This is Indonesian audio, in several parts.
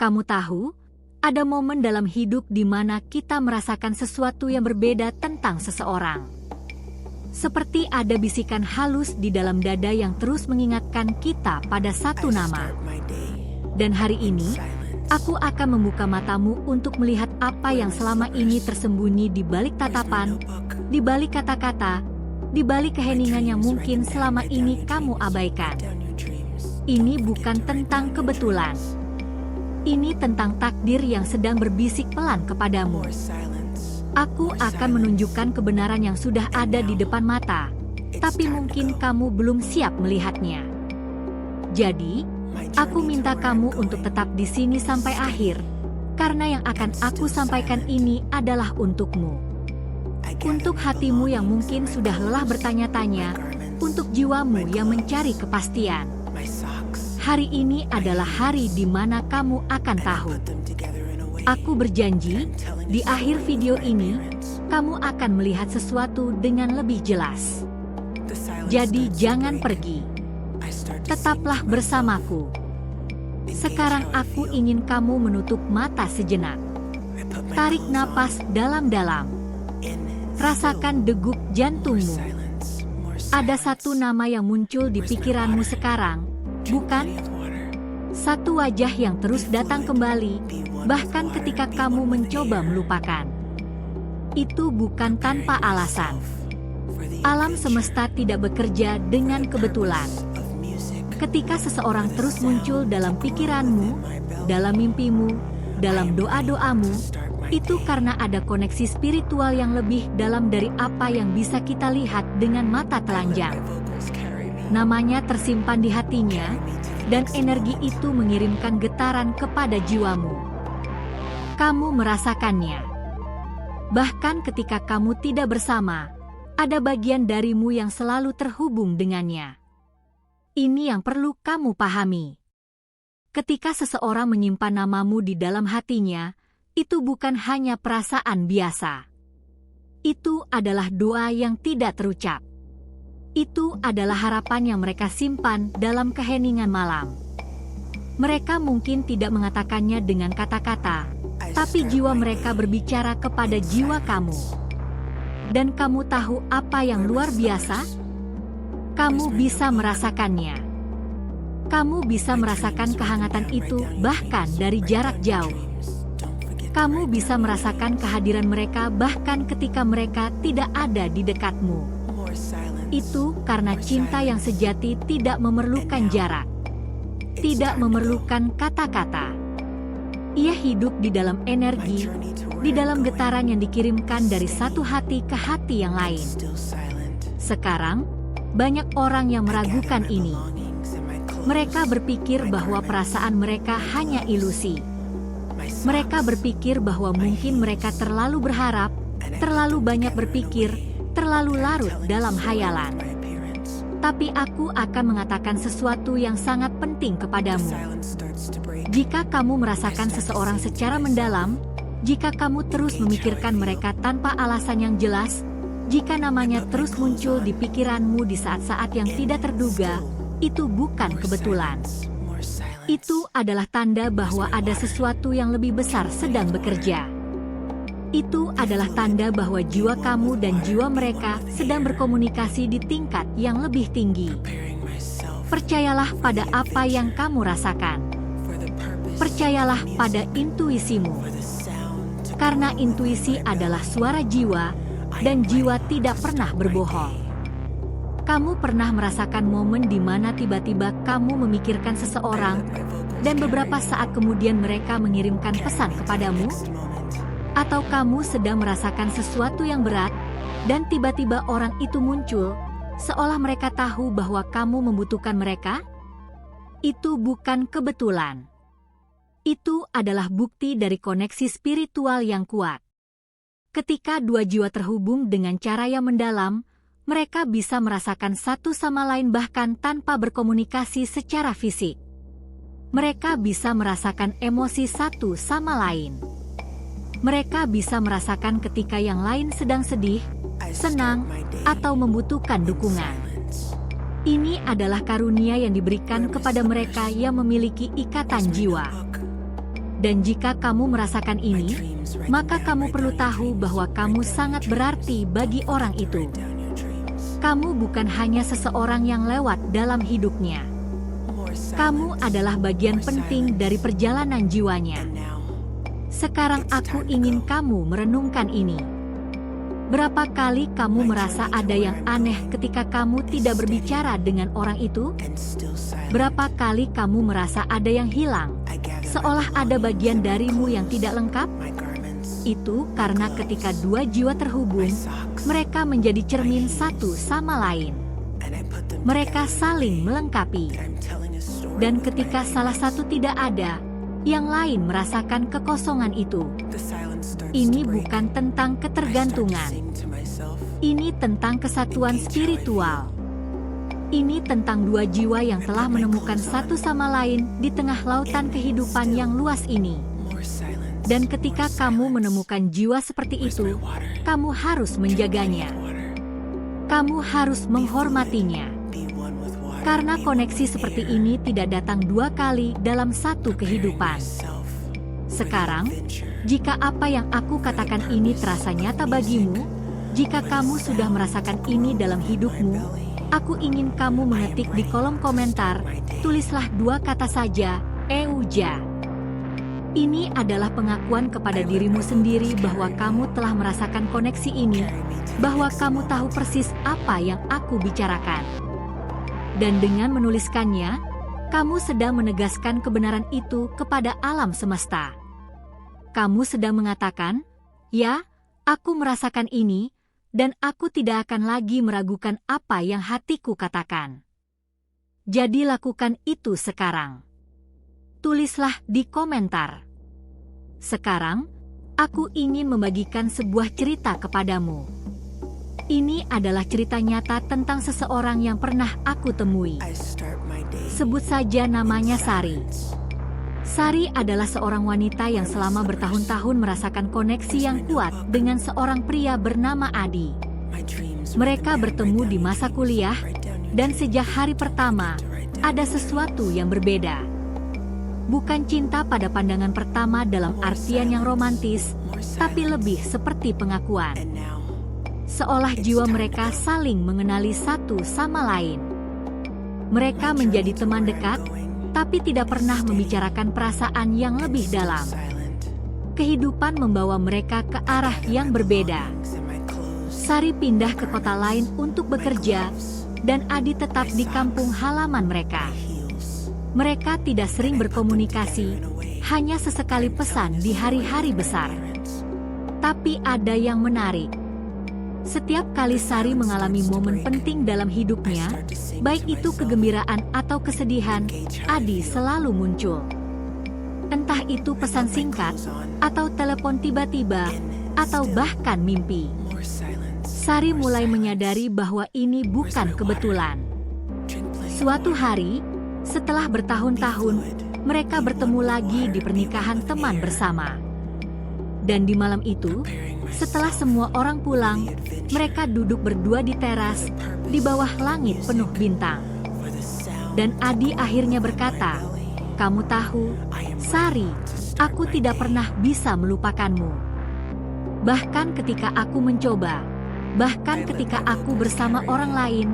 Kamu tahu, ada momen dalam hidup di mana kita merasakan sesuatu yang berbeda tentang seseorang. Seperti ada bisikan halus di dalam dada yang terus mengingatkan kita pada satu nama. Dan hari ini, aku akan membuka matamu untuk melihat apa yang selama ini tersembunyi di balik tatapan, di balik kata-kata, di balik keheningan yang mungkin selama ini kamu abaikan. Ini bukan tentang kebetulan. Ini tentang takdir yang sedang berbisik pelan kepadamu. Aku akan menunjukkan kebenaran yang sudah ada di depan mata, tapi mungkin kamu belum siap melihatnya. Jadi, aku minta kamu untuk tetap di sini sampai akhir, karena yang akan aku sampaikan ini adalah untukmu. Untuk hatimu yang mungkin sudah lelah bertanya-tanya, untuk jiwamu yang mencari kepastian. Hari ini adalah hari di mana kamu akan tahu. Aku berjanji, di akhir video ini, kamu akan melihat sesuatu dengan lebih jelas. Jadi jangan pergi. Tetaplah bersamaku. Sekarang aku ingin kamu menutup mata sejenak. Tarik napas dalam-dalam. Rasakan degup jantungmu. Ada satu nama yang muncul di pikiranmu sekarang, bukan? Satu wajah yang terus datang kembali, bahkan ketika kamu mencoba melupakan. Itu bukan tanpa alasan. Alam semesta tidak bekerja dengan kebetulan. Ketika seseorang terus muncul dalam pikiranmu, dalam mimpimu, dalam doa-doamu, itu karena ada koneksi spiritual yang lebih dalam dari apa yang bisa kita lihat dengan mata telanjang. Namanya tersimpan di hatinya, dan energi itu mengirimkan getaran kepada jiwamu. Kamu merasakannya. Bahkan ketika kamu tidak bersama, ada bagian darimu yang selalu terhubung dengannya. Ini yang perlu kamu pahami. Ketika seseorang menyimpan namamu di dalam hatinya, itu bukan hanya perasaan biasa. Itu adalah doa yang tidak terucap. Itu adalah harapan yang mereka simpan dalam keheningan malam. Mereka mungkin tidak mengatakannya dengan kata-kata, tapi jiwa mereka berbicara kepada jiwa kamu. Dan kamu tahu apa yang luar biasa? Kamu bisa merasakannya. Kamu bisa merasakan kehangatan itu bahkan dari jarak jauh. Kamu bisa merasakan kehadiran mereka bahkan ketika mereka tidak ada di dekatmu. Itu karena cinta yang sejati tidak memerlukan jarak, tidak memerlukan kata-kata. Ia hidup di dalam energi, di dalam getaran yang dikirimkan dari satu hati ke hati yang lain. Sekarang, banyak orang yang meragukan ini. Mereka berpikir bahwa perasaan mereka hanya ilusi. Mereka berpikir bahwa mungkin mereka terlalu berharap, terlalu banyak berpikir, terlalu larut dalam hayalan. Tapi aku akan mengatakan sesuatu yang sangat penting kepadamu. Jika kamu merasakan seseorang secara mendalam, jika kamu terus memikirkan mereka tanpa alasan yang jelas, jika namanya terus muncul di pikiranmu di saat-saat yang tidak terduga, itu bukan kebetulan. Itu adalah tanda bahwa ada sesuatu yang lebih besar sedang bekerja. Itu adalah tanda bahwa jiwa kamu dan jiwa mereka sedang berkomunikasi di tingkat yang lebih tinggi. Percayalah pada apa yang kamu rasakan. Percayalah pada intuisimu. Karena intuisi adalah suara jiwa, dan jiwa tidak pernah berbohong. Kamu pernah merasakan momen di mana tiba-tiba kamu memikirkan seseorang, dan beberapa saat kemudian mereka mengirimkan pesan kepadamu? Atau kamu sedang merasakan sesuatu yang berat, dan tiba-tiba orang itu muncul, seolah mereka tahu bahwa kamu membutuhkan mereka? Itu bukan kebetulan. Itu adalah bukti dari koneksi spiritual yang kuat. Ketika dua jiwa terhubung dengan cara yang mendalam, mereka bisa merasakan satu sama lain bahkan tanpa berkomunikasi secara fisik. Mereka bisa merasakan emosi satu sama lain. Mereka bisa merasakan ketika yang lain sedang sedih, senang, atau membutuhkan dukungan. Ini adalah karunia yang diberikan kepada mereka yang memiliki ikatan jiwa. Dan jika kamu merasakan ini, maka kamu perlu tahu bahwa kamu sangat berarti bagi orang itu. Kamu bukan hanya seseorang yang lewat dalam hidupnya. Kamu adalah bagian penting dari perjalanan jiwanya. Sekarang aku ingin kamu merenungkan ini. Berapa kali kamu merasa ada yang aneh ketika kamu tidak berbicara dengan orang itu? Berapa kali kamu merasa ada yang hilang, seolah ada bagian darimu yang tidak lengkap? Itu karena ketika dua jiwa terhubung, mereka menjadi cermin satu sama lain. Mereka saling melengkapi. Dan ketika salah satu tidak ada, yang lain merasakan kekosongan itu. Ini bukan tentang ketergantungan. Ini tentang kesatuan spiritual. Ini tentang dua jiwa yang telah menemukan satu sama lain di tengah lautan kehidupan yang luas ini. Dan ketika kamu menemukan jiwa seperti itu, kamu harus menjaganya. Kamu harus menghormatinya. Karena koneksi seperti ini tidak datang dua kali dalam satu kehidupan. Sekarang, jika apa yang aku katakan ini terasa nyata bagimu, jika kamu sudah merasakan ini dalam hidupmu, aku ingin kamu mengetik di kolom komentar, tulislah dua kata saja, Euja. Ini adalah pengakuan kepada dirimu sendiri bahwa kamu telah merasakan koneksi ini, bahwa kamu tahu persis apa yang aku bicarakan. Dan dengan menuliskannya, kamu sedang menegaskan kebenaran itu kepada alam semesta. Kamu sedang mengatakan, ya, aku merasakan ini, dan aku tidak akan lagi meragukan apa yang hatiku katakan. Jadi lakukan itu sekarang. Tulislah di komentar. Sekarang, aku ingin membagikan sebuah cerita kepadamu. Ini adalah cerita nyata tentang seseorang yang pernah aku temui. Sebut saja namanya Sari. Sari adalah seorang wanita yang selama bertahun-tahun merasakan koneksi yang kuat dengan seorang pria bernama Adi. Mereka bertemu di masa kuliah, dan sejak hari pertama, ada sesuatu yang berbeda. Bukan cinta pada pandangan pertama dalam artian yang romantis, tapi lebih seperti pengakuan. Seolah jiwa mereka saling mengenali satu sama lain. Mereka menjadi teman dekat, tapi tidak pernah membicarakan perasaan yang lebih dalam. Kehidupan membawa mereka ke arah yang berbeda. Sari pindah ke kota lain untuk bekerja, dan Adi tetap di kampung halaman mereka. Mereka tidak sering berkomunikasi, hanya sesekali pesan di hari-hari besar. Tapi ada yang menarik. Setiap kali Sari mengalami momen penting dalam hidupnya, baik itu kegembiraan atau kesedihan, Adi selalu muncul. Entah itu pesan singkat, atau telepon tiba-tiba, atau bahkan mimpi. Sari mulai menyadari bahwa ini bukan kebetulan. Suatu hari, setelah bertahun-tahun, mereka bertemu lagi di pernikahan teman bersama. Dan di malam itu, setelah semua orang pulang, mereka duduk berdua di teras, di bawah langit penuh bintang. Dan Adi akhirnya berkata, "Kamu tahu, Sari, aku tidak pernah bisa melupakanmu. Bahkan ketika aku mencoba, bahkan ketika aku bersama orang lain,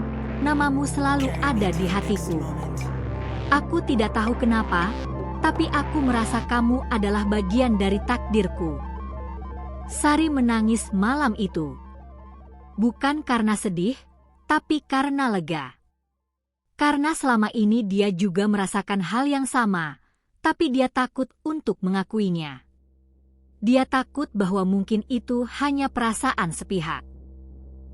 namamu selalu ada di hatiku. Aku tidak tahu kenapa, tapi aku merasa kamu adalah bagian dari takdirku." Sari menangis malam itu. Bukan karena sedih, tapi karena lega. Karena selama ini dia juga merasakan hal yang sama, tapi dia takut untuk mengakuinya. Dia takut bahwa mungkin itu hanya perasaan sepihak.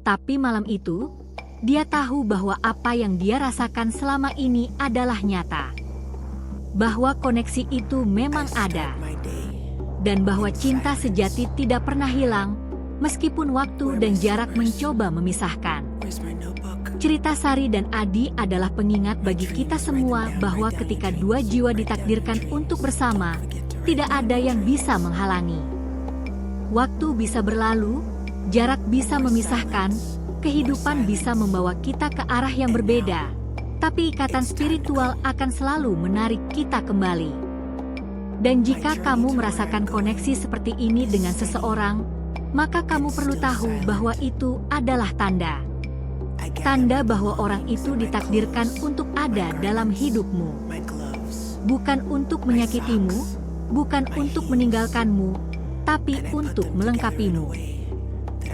Tapi malam itu, dia tahu bahwa apa yang dia rasakan selama ini adalah nyata. Bahwa koneksi itu memang ada. Dan bahwa cinta sejati tidak pernah hilang, meskipun waktu dan jarak mencoba memisahkan. Cerita Sari dan Adi adalah pengingat bagi kita semua bahwa ketika dua jiwa ditakdirkan untuk bersama, tidak ada yang bisa menghalangi. Waktu bisa berlalu, jarak bisa memisahkan, kehidupan bisa membawa kita ke arah yang berbeda, tapi ikatan spiritual akan selalu menarik kita kembali. Dan jika kamu merasakan koneksi seperti ini dengan seseorang, maka kamu perlu tahu bahwa itu adalah tanda. Tanda bahwa orang itu ditakdirkan untuk ada dalam hidupmu. Bukan untuk menyakitimu, bukan untuk meninggalkanmu, tapi untuk melengkapimu.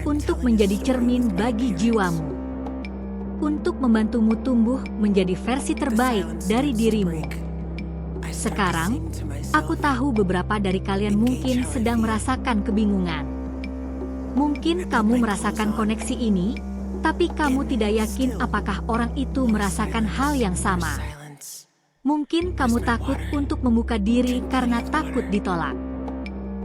Untuk menjadi cermin bagi jiwamu. Untuk membantumu tumbuh menjadi versi terbaik dari dirimu. Sekarang, aku tahu beberapa dari kalian mungkin sedang merasakan kebingungan. Mungkin kamu merasakan koneksi ini, tapi kamu tidak yakin apakah orang itu merasakan hal yang sama. Mungkin kamu takut untuk membuka diri karena takut ditolak.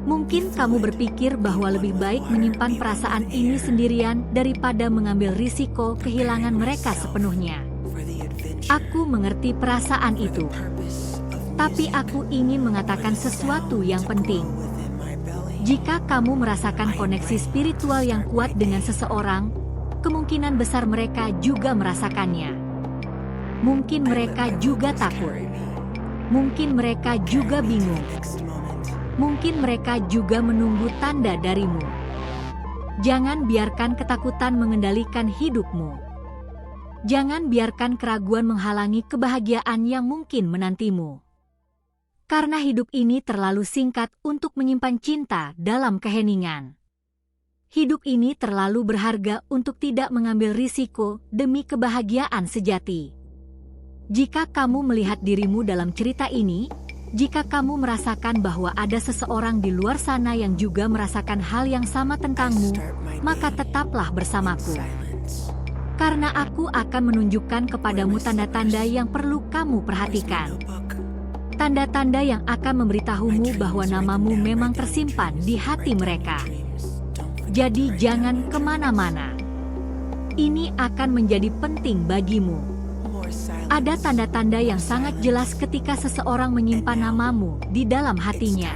Mungkin kamu berpikir bahwa lebih baik menyimpan perasaan ini sendirian daripada mengambil risiko kehilangan mereka sepenuhnya. Aku mengerti perasaan itu. Tapi aku ingin mengatakan sesuatu yang penting. Jika kamu merasakan koneksi spiritual yang kuat dengan seseorang, kemungkinan besar mereka juga merasakannya. Mungkin mereka juga takut. Mungkin mereka juga bingung. Mungkin mereka juga menunggu tanda darimu. Jangan biarkan ketakutan mengendalikan hidupmu. Jangan biarkan keraguan menghalangi kebahagiaan yang mungkin menantimu. Karena hidup ini terlalu singkat untuk menyimpan cinta dalam keheningan. Hidup ini terlalu berharga untuk tidak mengambil risiko demi kebahagiaan sejati. Jika kamu melihat dirimu dalam cerita ini, jika kamu merasakan bahwa ada seseorang di luar sana yang juga merasakan hal yang sama tentangmu, maka tetaplah bersamaku. Karena aku akan menunjukkan kepadamu tanda-tanda yang perlu kamu perhatikan. Tanda-tanda yang akan memberitahumu bahwa namamu memang tersimpan di hati mereka. Jadi jangan kemana-mana. Ini akan menjadi penting bagimu. Ada tanda-tanda yang sangat jelas ketika seseorang menyimpan namamu di dalam hatinya.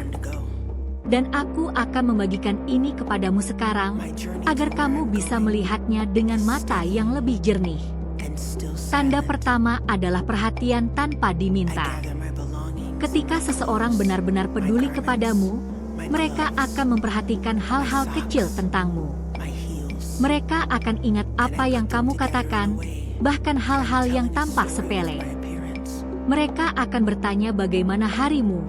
Dan aku akan membagikan ini kepadamu sekarang, agar kamu bisa melihatnya dengan mata yang lebih jernih. Tanda pertama adalah perhatian tanpa diminta. Ketika seseorang benar-benar peduli kepadamu, mereka akan memperhatikan hal-hal kecil tentangmu. Mereka akan ingat apa yang kamu katakan, bahkan hal-hal yang tampak sepele. Mereka akan bertanya bagaimana harimu,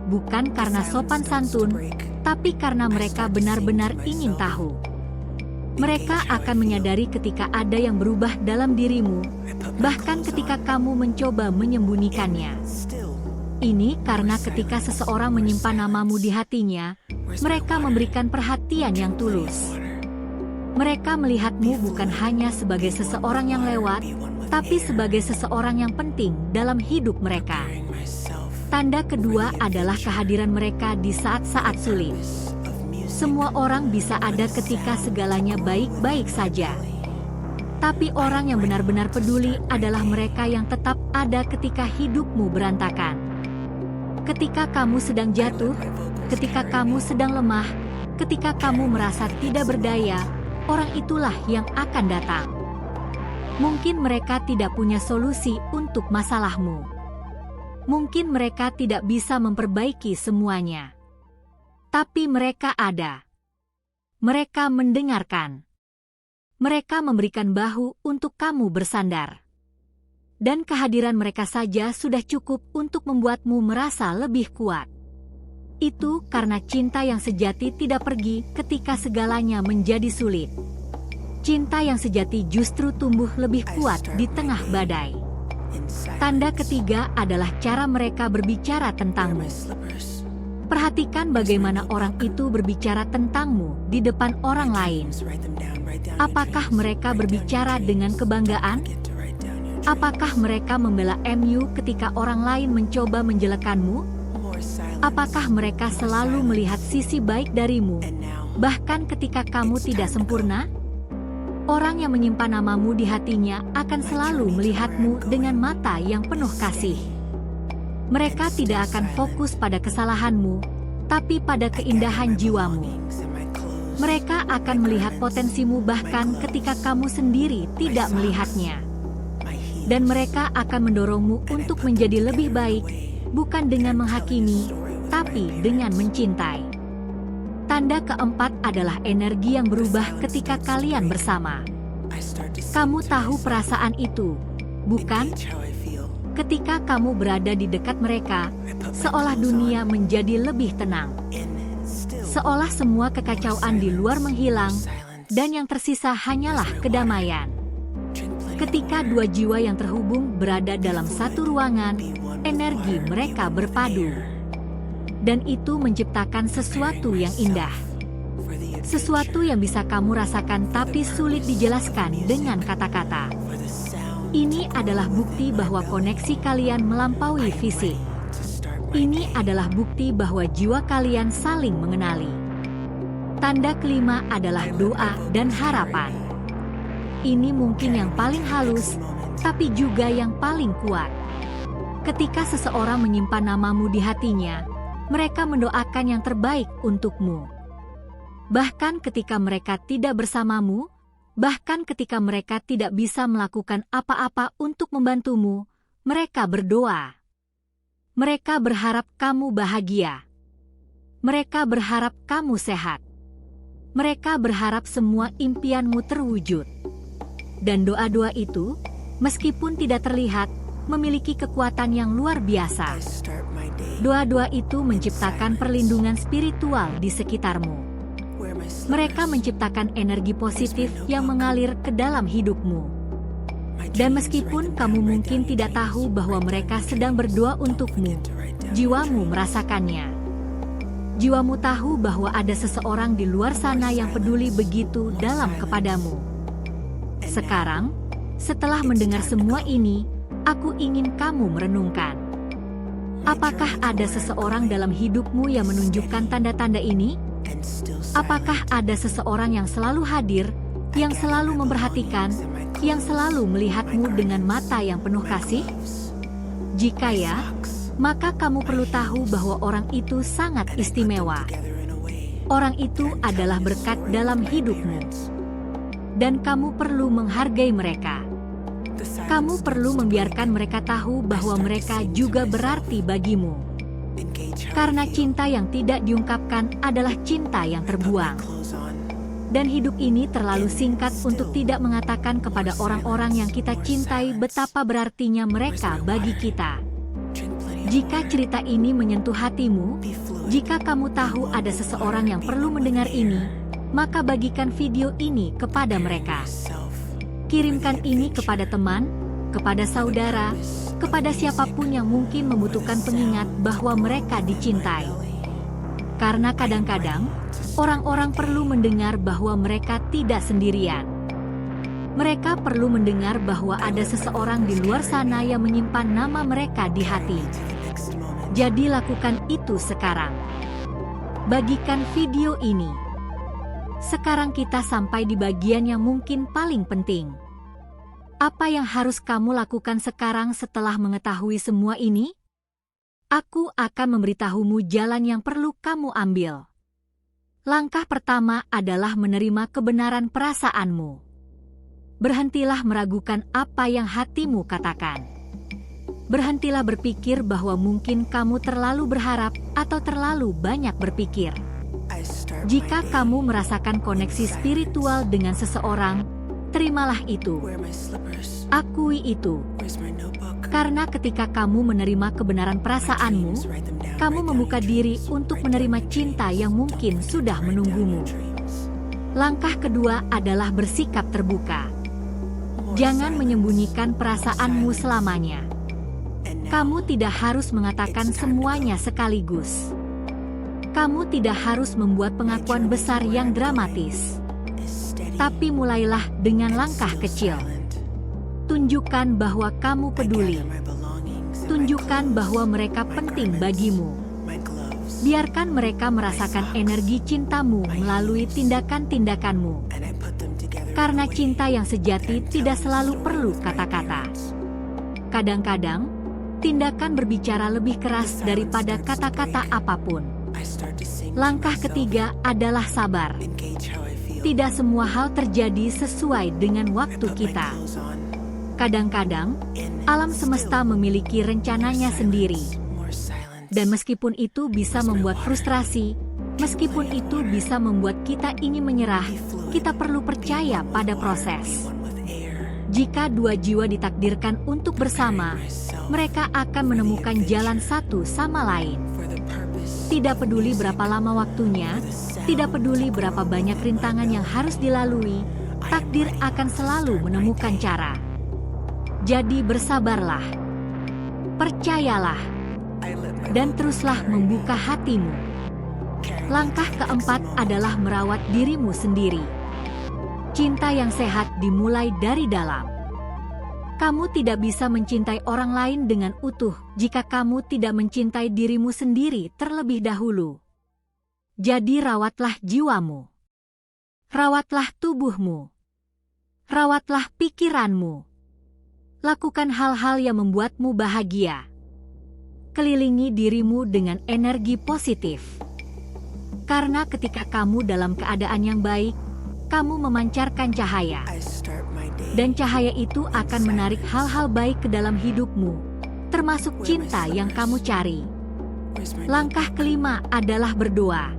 bukan karena sopan santun, tapi karena mereka benar-benar ingin tahu. Mereka akan menyadari ketika ada yang berubah dalam dirimu, bahkan ketika kamu mencoba menyembunyikannya. Ini karena ketika seseorang menyimpan namamu di hatinya, mereka memberikan perhatian yang tulus. Mereka melihatmu bukan hanya sebagai seseorang yang lewat, tapi sebagai seseorang yang penting dalam hidup mereka. Tanda kedua adalah kehadiran mereka di saat-saat sulit. Semua orang bisa ada ketika segalanya baik-baik saja. Tapi orang yang benar-benar peduli adalah mereka yang tetap ada ketika hidupmu berantakan. Ketika kamu sedang jatuh, ketika kamu sedang lemah, ketika kamu merasa tidak berdaya, orang itulah yang akan datang. Mungkin mereka tidak punya solusi untuk masalahmu. Mungkin mereka tidak bisa memperbaiki semuanya. Tapi mereka ada. Mereka mendengarkan. Mereka memberikan bahu untuk kamu bersandar. Dan kehadiran mereka saja sudah cukup untuk membuatmu merasa lebih kuat. Itu karena cinta yang sejati tidak pergi ketika segalanya menjadi sulit. Cinta yang sejati justru tumbuh lebih kuat di tengah badai. Tanda ketiga adalah cara mereka berbicara tentangmu. Perhatikan bagaimana orang itu berbicara tentangmu di depan orang lain. Apakah mereka berbicara dengan kebanggaan? Apakah mereka membela MU ketika orang lain mencoba menjelekkanmu? Apakah mereka selalu melihat sisi baik darimu, bahkan ketika kamu tidak sempurna? Orang yang menyimpan namamu di hatinya akan selalu melihatmu dengan mata yang penuh kasih. Mereka tidak akan fokus pada kesalahanmu, tapi pada keindahan jiwamu. Mereka akan melihat potensimu bahkan ketika kamu sendiri tidak melihatnya. Dan mereka akan mendorongmu untuk menjadi lebih baik, bukan dengan menghakimi, tetapi dengan mencintai. Tanda keempat adalah energi yang berubah ketika kalian bersama. Kamu tahu perasaan itu, bukan? Ketika kamu berada di dekat mereka, seolah dunia menjadi lebih tenang. Seolah semua kekacauan di luar menghilang, dan yang tersisa hanyalah kedamaian. Ketika dua jiwa yang terhubung berada dalam satu ruangan, energi mereka berpadu. Dan itu menciptakan sesuatu yang indah. Sesuatu yang bisa kamu rasakan tapi sulit dijelaskan dengan kata-kata. Ini adalah bukti bahwa koneksi kalian melampaui fisik. Ini adalah bukti bahwa jiwa kalian saling mengenali. Tanda kelima adalah doa dan harapan. Ini mungkin yang paling halus, tapi juga yang paling kuat. Ketika seseorang menyimpan namamu di hatinya, mereka mendoakan yang terbaik untukmu. Bahkan ketika mereka tidak bersamamu, bahkan ketika mereka tidak bisa melakukan apa-apa untuk membantumu, mereka berdoa. Mereka berharap kamu bahagia. Mereka berharap kamu sehat. Mereka berharap semua impianmu terwujud. Dan doa-doa itu, meskipun tidak terlihat, memiliki kekuatan yang luar biasa. Doa-doa itu menciptakan perlindungan spiritual di sekitarmu. Mereka menciptakan energi positif yang mengalir ke dalam hidupmu. Dan meskipun kamu mungkin tidak tahu bahwa mereka sedang berdoa untukmu, jiwamu merasakannya. Jiwamu tahu bahwa ada seseorang di luar sana yang peduli begitu dalam kepadamu. Sekarang, setelah mendengar semua ini, aku ingin kamu merenungkan. Apakah ada seseorang dalam hidupmu yang menunjukkan tanda-tanda ini? Apakah ada seseorang yang selalu hadir, yang selalu memperhatikan, yang selalu melihatmu dengan mata yang penuh kasih? Jika ya, maka kamu perlu tahu bahwa orang itu sangat istimewa. Orang itu adalah berkat dalam hidupmu. Dan kamu perlu menghargai mereka. Kamu perlu membiarkan mereka tahu bahwa mereka juga berarti bagimu. Karena cinta yang tidak diungkapkan adalah cinta yang terbuang. Dan hidup ini terlalu singkat untuk tidak mengatakan kepada orang-orang yang kita cintai betapa berartinya mereka bagi kita. Jika cerita ini menyentuh hatimu, jika kamu tahu ada seseorang yang perlu mendengar ini, maka bagikan video ini kepada mereka. Kirimkan ini kepada teman, kepada saudara, kepada siapapun yang mungkin membutuhkan pengingat bahwa mereka dicintai. Karena kadang-kadang, orang-orang perlu mendengar bahwa mereka tidak sendirian. Mereka perlu mendengar bahwa ada seseorang di luar sana yang menyimpan nama mereka di hati. Jadi lakukan itu sekarang. Bagikan video ini. Sekarang kita sampai di bagian yang mungkin paling penting. Apa yang harus kamu lakukan sekarang setelah mengetahui semua ini? Aku akan memberitahumu jalan yang perlu kamu ambil. Langkah pertama adalah menerima kebenaran perasaanmu. Berhentilah meragukan apa yang hatimu katakan. Berhentilah berpikir bahwa mungkin kamu terlalu berharap atau terlalu banyak berpikir. Jika kamu merasakan koneksi spiritual dengan seseorang, terimalah itu. Akui itu. Karena ketika kamu menerima kebenaran perasaanmu, kamu membuka diri untuk menerima cinta yang mungkin sudah menunggumu. Langkah kedua adalah bersikap terbuka. Jangan menyembunyikan perasaanmu selamanya. Kamu tidak harus mengatakan semuanya sekaligus. Kamu tidak harus membuat pengakuan besar yang dramatis. Tapi mulailah dengan langkah kecil. Tunjukkan bahwa kamu peduli. Tunjukkan bahwa mereka penting bagimu. Biarkan mereka merasakan energi cintamu melalui tindakan-tindakanmu. Karena cinta yang sejati tidak selalu perlu kata-kata. Kadang-kadang, tindakan berbicara lebih keras daripada kata-kata apapun. Langkah ketiga adalah sabar. Tidak semua hal terjadi sesuai dengan waktu kita. Kadang-kadang, alam semesta memiliki rencananya sendiri. Dan meskipun itu bisa membuat frustrasi, meskipun itu bisa membuat kita ingin menyerah, kita perlu percaya pada proses. Jika dua jiwa ditakdirkan untuk bersama, mereka akan menemukan jalan satu sama lain. Tidak peduli berapa lama waktunya, tidak peduli berapa banyak rintangan yang harus dilalui, takdir akan selalu menemukan cara. Jadi bersabarlah, percayalah, dan teruslah membuka hatimu. Langkah keempat adalah merawat dirimu sendiri. Cinta yang sehat dimulai dari dalam. Kamu tidak bisa mencintai orang lain dengan utuh jika kamu tidak mencintai dirimu sendiri terlebih dahulu. Jadi rawatlah jiwamu. Rawatlah tubuhmu. Rawatlah pikiranmu. Lakukan hal-hal yang membuatmu bahagia. Kelilingi dirimu dengan energi positif. Karena ketika kamu dalam keadaan yang baik, kamu memancarkan cahaya. Dan cahaya itu akan menarik hal-hal baik ke dalam hidupmu, termasuk cinta yang kamu cari. Langkah kelima adalah berdoa.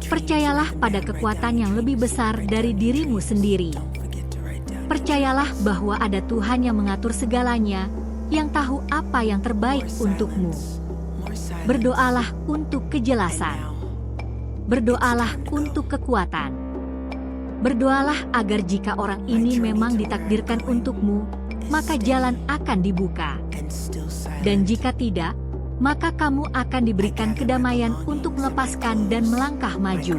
Percayalah pada kekuatan yang lebih besar dari dirimu sendiri. Percayalah bahwa ada Tuhan yang mengatur segalanya, yang tahu apa yang terbaik untukmu. Berdoalah untuk kejelasan. Berdoalah untuk kekuatan. Berdoalah agar jika orang ini memang ditakdirkan untukmu, maka jalan akan dibuka. Dan jika tidak, maka kamu akan diberikan kedamaian untuk melepaskan dan melangkah maju.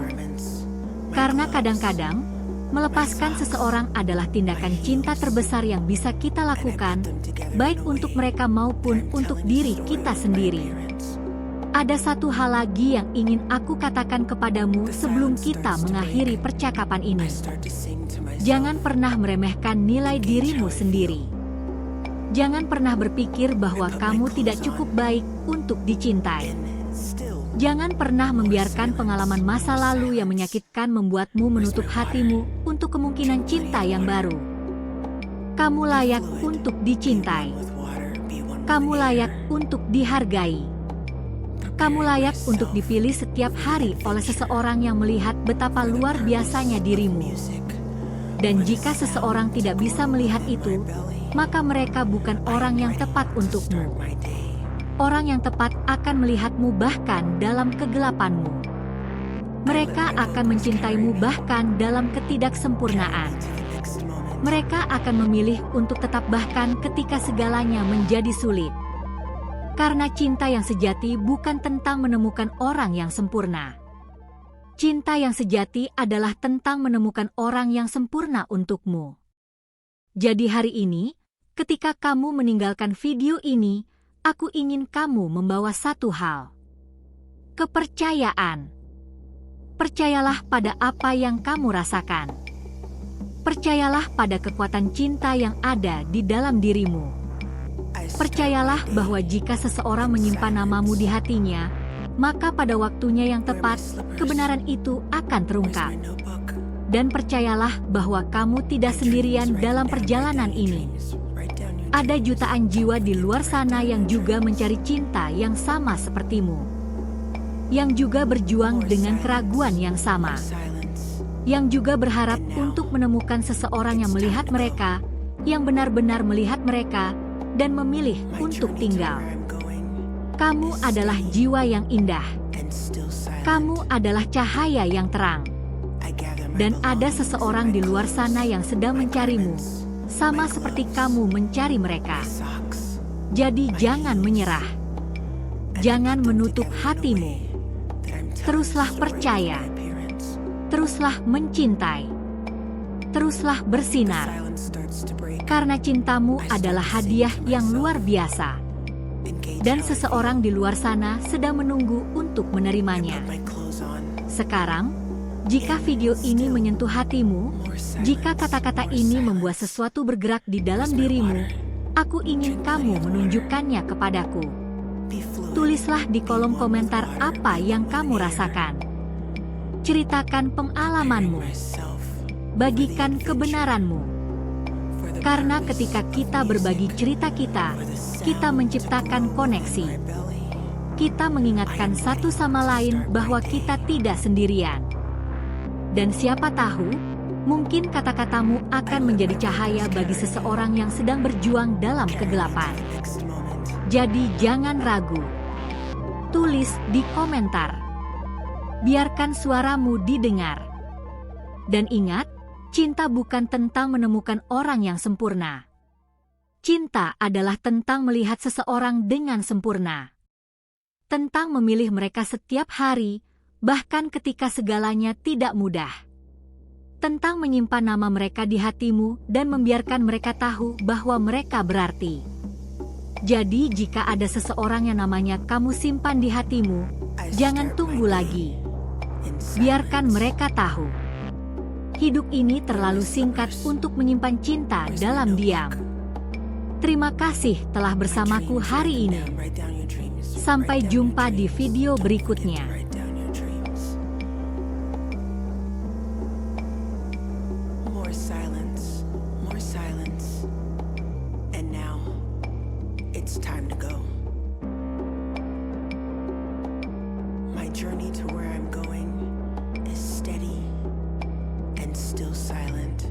Karena kadang-kadang, melepaskan seseorang adalah tindakan cinta terbesar yang bisa kita lakukan, baik untuk mereka maupun untuk diri kita sendiri. Ada satu hal lagi yang ingin aku katakan kepadamu sebelum kita mengakhiri percakapan ini. Jangan pernah meremehkan nilai dirimu sendiri. Jangan pernah berpikir bahwa kamu tidak cukup baik untuk dicintai. Jangan pernah membiarkan pengalaman masa lalu yang menyakitkan membuatmu menutup hatimu untuk kemungkinan cinta yang baru. Kamu layak untuk dicintai. Kamu layak untuk dihargai. Kamu layak untuk dipilih setiap hari oleh seseorang yang melihat betapa luar biasanya dirimu. Dan jika seseorang tidak bisa melihat itu, maka mereka bukan orang yang tepat untukmu. Orang yang tepat akan melihatmu bahkan dalam kegelapanmu. Mereka akan mencintaimu bahkan dalam ketidaksempurnaan. Mereka akan memilih untuk tetap bahkan ketika segalanya menjadi sulit. Karena cinta yang sejati bukan tentang menemukan orang yang sempurna. Cinta yang sejati adalah tentang menemukan orang yang sempurna untukmu. Jadi hari ini, ketika kamu meninggalkan video ini, aku ingin kamu membawa satu hal. Kepercayaan. Percayalah pada apa yang kamu rasakan. Percayalah pada kekuatan cinta yang ada di dalam dirimu. Percayalah bahwa jika seseorang menyimpan namamu di hatinya, maka pada waktunya yang tepat, kebenaran itu akan terungkap. Dan percayalah bahwa kamu tidak sendirian dalam perjalanan ini. Ada jutaan jiwa di luar sana yang juga mencari cinta yang sama sepertimu. Yang juga berjuang dengan keraguan yang sama. Yang juga berharap untuk menemukan seseorang yang melihat mereka, yang benar-benar melihat mereka, dan memilih untuk tinggal. Kamu adalah jiwa yang indah. Kamu adalah cahaya yang terang. Dan ada seseorang di luar sana yang sedang mencarimu, sama seperti kamu mencari mereka. Jadi jangan menyerah. Jangan menutup hatimu. Teruslah percaya. Teruslah mencintai. Teruslah bersinar. Karena cintamu adalah hadiah yang luar biasa. Dan seseorang di luar sana sedang menunggu untuk menerimanya. Sekarang, jika video ini menyentuh hatimu, jika kata-kata ini membuat sesuatu bergerak di dalam dirimu, aku ingin kamu menunjukkannya kepadaku. Tulislah di kolom komentar apa yang kamu rasakan. Ceritakan pengalamanmu. Bagikan kebenaranmu. Karena ketika kita berbagi cerita kita, kita menciptakan koneksi. kita mengingatkan satu sama lain bahwa kita tidak sendirian. Dan siapa tahu, mungkin kata-katamu akan menjadi cahaya bagi seseorang yang sedang berjuang dalam kegelapan. Jadi jangan ragu. Tulis di komentar. Biarkan suaramu didengar. Dan ingat, cinta bukan tentang menemukan orang yang sempurna. Cinta adalah tentang melihat seseorang dengan sempurna. Tentang memilih mereka setiap hari, bahkan ketika segalanya tidak mudah. Tentang menyimpan nama mereka di hatimu dan membiarkan mereka tahu bahwa mereka berarti. Jadi jika ada seseorang yang namanya kamu simpan di hatimu, jangan tunggu lagi. Biarkan mereka tahu. Hidup ini terlalu singkat untuk menyimpan cinta dalam diam. Terima kasih telah bersamaku hari ini. Sampai jumpa di video berikutnya. More silence, and now it's time to go. My journey to where I'm going is steady and still silent.